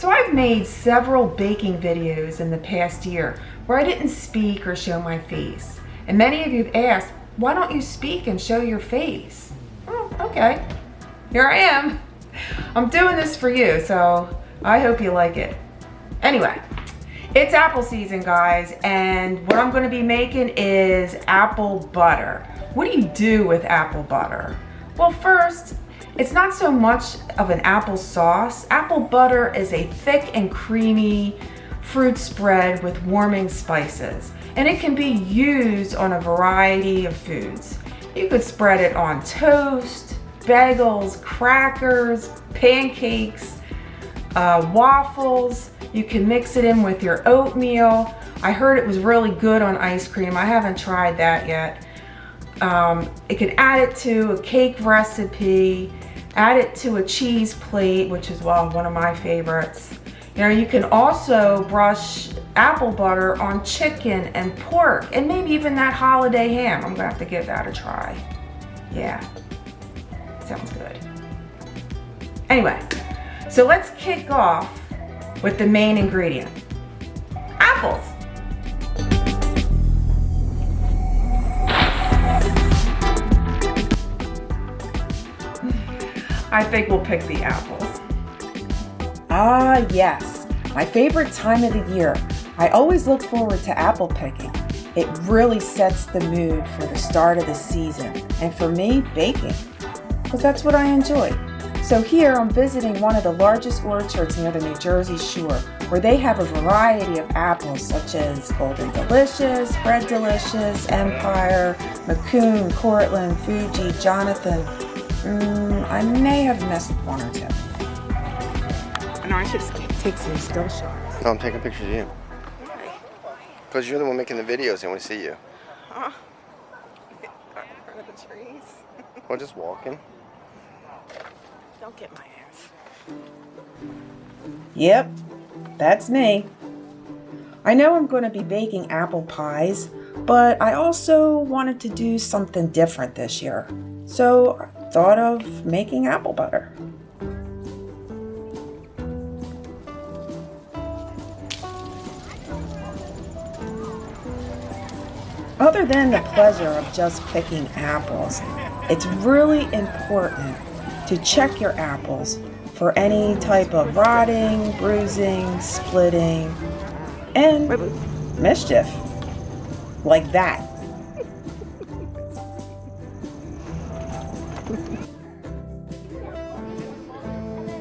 So I've made several baking videos in the past year where I didn't speak or show my face. And many of you have asked, why don't you speak and show your face? Oh, okay, here I am. I'm doing this for you, so I hope you like it. Anyway, it's apple season, guys, and what I'm gonna be making is apple butter. What do you do with apple butter? Well, first, it's not so much of an apple sauce. Apple butter is a thick and creamy fruit spread with warming spices, and it can be used on a variety of foods. You could spread it on toast, bagels, crackers, pancakes, waffles. You can mix it in with your oatmeal. I heard it was really good on ice cream. I haven't tried that yet. You can add it to a cake recipe, add it to a cheese plate, which is one of my favorites. You know, you can also brush apple butter on chicken and pork and maybe even that holiday ham. I'm gonna have to give that a try. Yeah, sounds good. Anyway, so let's kick off with the main ingredient, apples. I think we'll pick the apples. Ah, yes, my favorite time of the year. I always look forward to apple picking. It really sets the mood for the start of the season, and for me, baking, because that's what I enjoy. So here I'm visiting one of the largest orchards near the New Jersey shore, where they have a variety of apples such as Golden Delicious, Red Delicious, Empire, Macoun, Cortland, Fuji, Jonathan. I may have missed one or two. No, I should take some still shots. No, I'm taking pictures of you. Why? Because you're the one making the videos and we see you. In front of the trees. We're just walking. Don't get my ass. Yep, that's me. I know I'm going to be baking apple pies, but I also wanted to do something different this year. So I thought of making apple butter. Other than the pleasure of just picking apples, it's really important to check your apples for any type of rotting, bruising, splitting, and mischief, like that.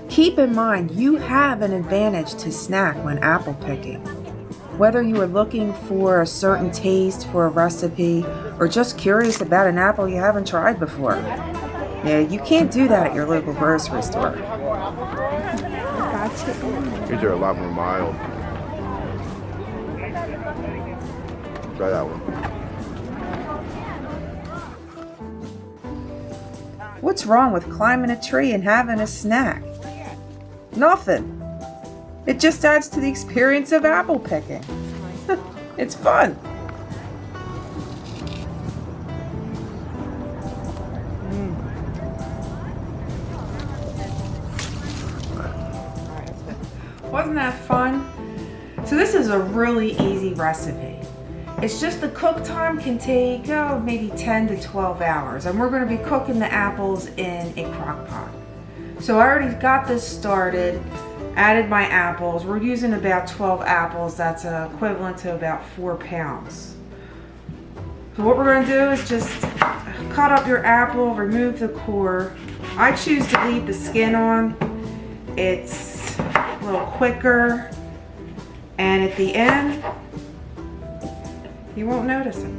Keep in mind, you have an advantage to snack when apple picking. Whether you are looking for a certain taste for a recipe or just curious about an apple you haven't tried before. Yeah, you can't do that at your local grocery store. These are a lot more mild. Try that one. What's wrong with climbing a tree and having a snack? Nothing. It just adds to the experience of apple picking. It's fun. Wasn't that fun? So this is a really easy recipe. It's just the cook time can take maybe 10 to 12 hours, and we're going to be cooking the apples in a crock pot. So I already got this started, added my apples. We're using about 12 apples. That's equivalent to about 4 pounds. So what we're going to do is just cut up your apple, remove the core. I choose to leave the skin on. It's a little quicker, and at the end, you won't notice it.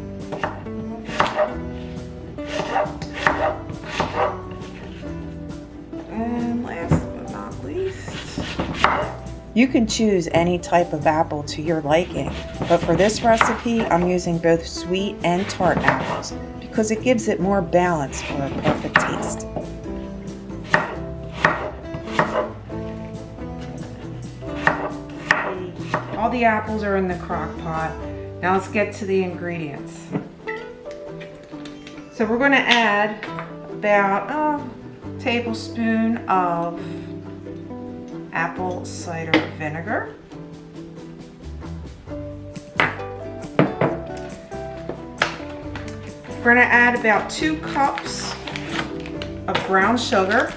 And last but not least, you can choose any type of apple to your liking, but for this recipe, I'm using both sweet and tart apples because it gives it more balance for a perfect taste. All the apples are in the crock pot. Now let's get to the ingredients. So we're going to add about a tablespoon of apple cider vinegar. We're going to add about 2 cups of brown sugar.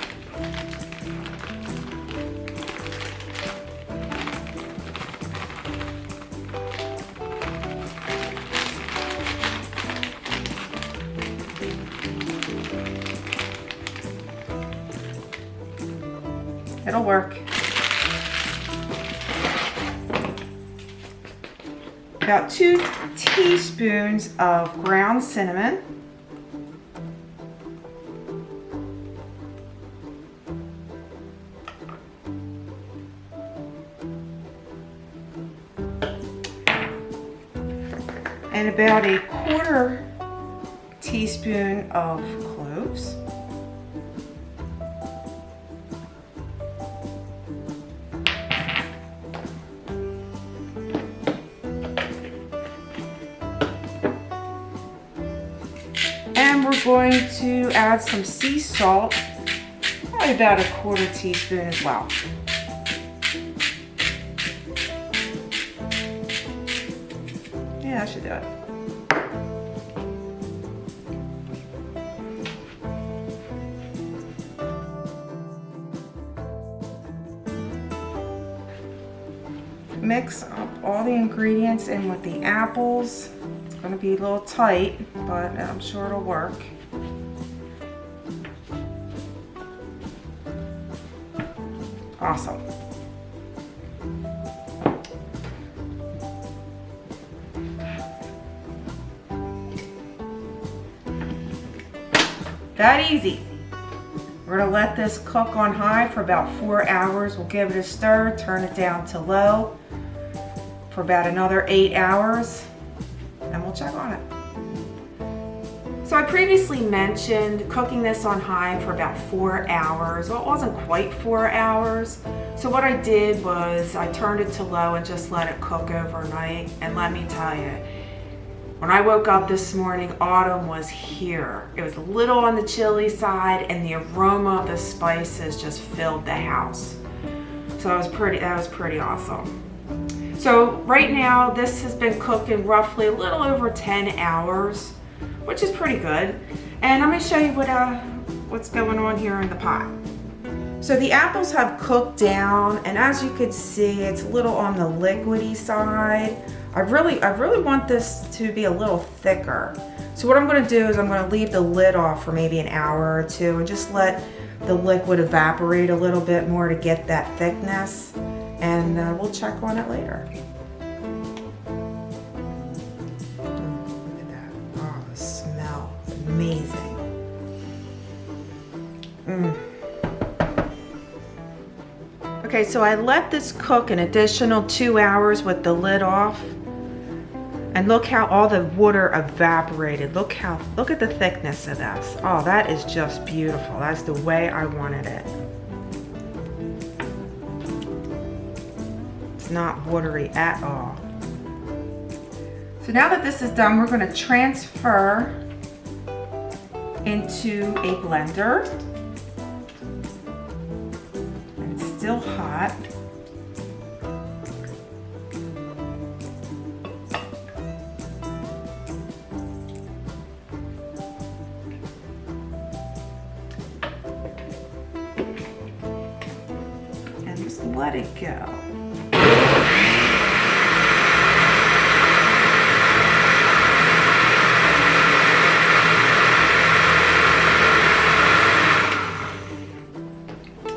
It'll work. About 2 teaspoons of ground cinnamon. And about a 1/4 teaspoon of cloves. And we're going to add some sea salt, probably about a 1/4 teaspoon as well. Yeah, that should do it. Mix up all the ingredients in with the apples. It's going to be a little tight, but I'm sure it'll work. Awesome. That easy. We're going to let this cook on high for about 4 hours. We'll give it a stir, turn it down to low for about another 8 hours, and we'll check on it. So I previously mentioned cooking this on high for about 4 hours. Well, it wasn't quite 4 hours. So what I did was I turned it to low and just let it cook overnight. And let me tell you, when I woke up this morning, autumn was here. It was a little on the chilly side, and the aroma of the spices just filled the house. So that was pretty awesome. So right now, this has been cooking roughly a little over 10 hours, which is pretty good. And I'm gonna show you what's going on here in the pot. So the apples have cooked down, and as you can see, it's a little on the liquidy side. I really want this to be a little thicker. So what I'm going to do is I'm going to leave the lid off for maybe an hour or 2 and just let the liquid evaporate a little bit more to get that thickness, and we'll check on it later. Look at that. Oh, the smell is amazing. Okay, so I let this cook an additional 2 hours with the lid off. And look how all the water evaporated. Look at the thickness of this. Oh, that is just beautiful. That's the way I wanted it. It's not watery at all. So now that this is done, we're going to transfer into a blender. And it's still hot. Let it go.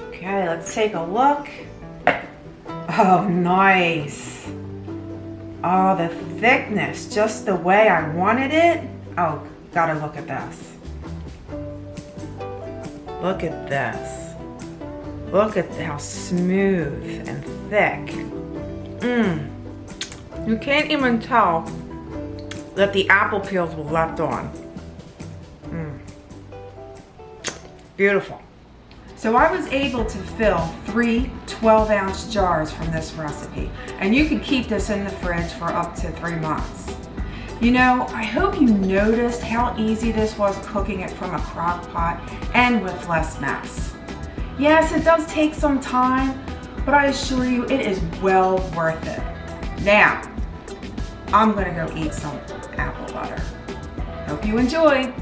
Okay, let's take a look. Oh, nice. Oh, the thickness, just the way I wanted it. Oh, gotta look at this. Look at this. Look at how smooth and thick. You can't even tell that the apple peels were left on. Beautiful. So I was able to fill 3 12-ounce jars from this recipe. And you can keep this in the fridge for up to 3 months. You know, I hope you noticed how easy this was cooking it from a crock pot and with less mess. Yes, it does take some time, but I assure you it is well worth it. Now, I'm gonna go eat some apple butter. Hope you enjoy.